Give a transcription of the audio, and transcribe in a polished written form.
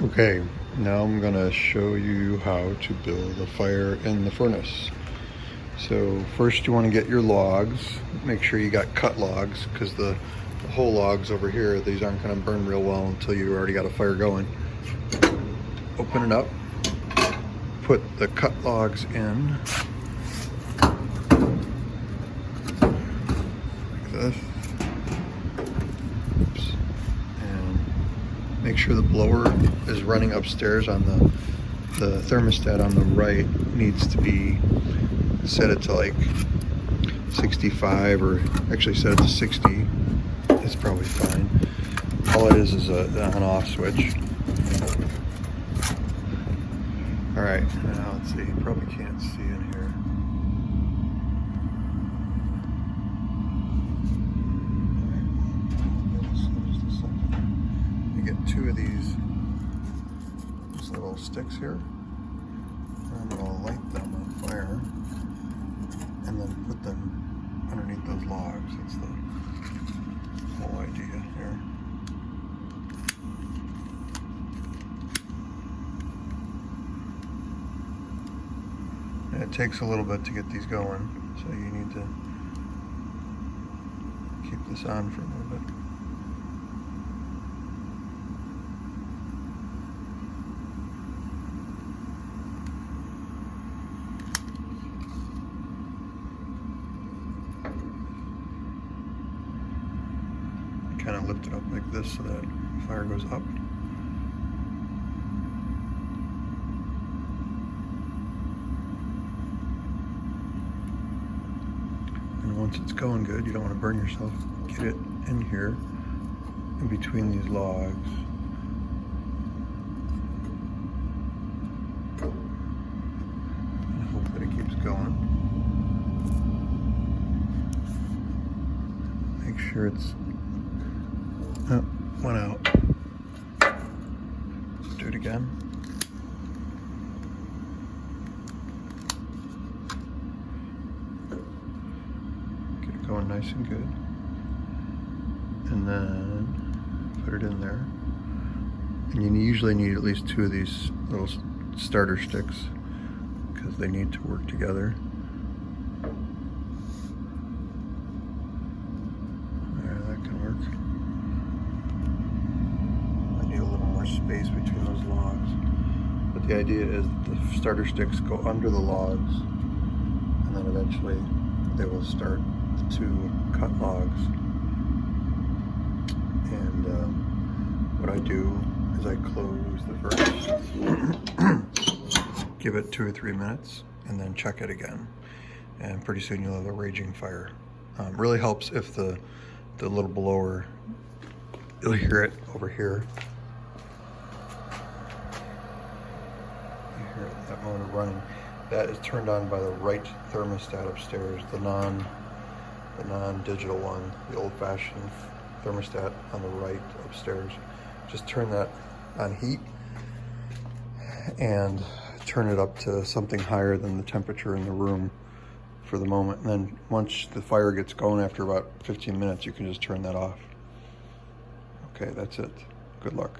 Okay, now I'm gonna show you how to build a fire in the furnace. So first you want to get your logs. Make sure you got cut logs, because the whole logs over here, these aren't gonna burn real well until you already got a fire going. Open it up, put the cut logs in, like this. Oops. And make sure the blower is running upstairs on the thermostat on the right needs to be set it to like 65, or actually set it to 60. It's probably fine. All it is an on-off switch. All right, now let's see. You probably can't see in here. You get two of these little sticks here. I'm gonna light them on fire and then put them underneath those logs. That's the whole idea here. And it takes a little bit to get these going, so you need to keep this on for a little bit. Kind of lift it up like this so that fire goes up. And once it's going good, you don't want to burn yourself, get it in here, in between these logs. And hope that it keeps going. Make sure it's went out. Do it again. Get it going nice and good. And then put it in there. And you usually need at least two of these little starter sticks, because they need to work together. Space between those logs, but the idea is that the starter sticks go under the logs, and then eventually they will start the two cut logs. And what I do is I close the furnace, give it 2 or 3 minutes, and then check it again, and pretty soon you'll have a raging fire. Really helps if the little blower, you'll hear it over here. That motor running, that is turned on by the right thermostat upstairs, the non-digital one, the old-fashioned thermostat on the right upstairs. Just turn that on heat and turn it up to something higher than the temperature in the room for the moment, and then once the fire gets going after about 15 minutes, you can just turn that off. Okay, that's it. Good luck.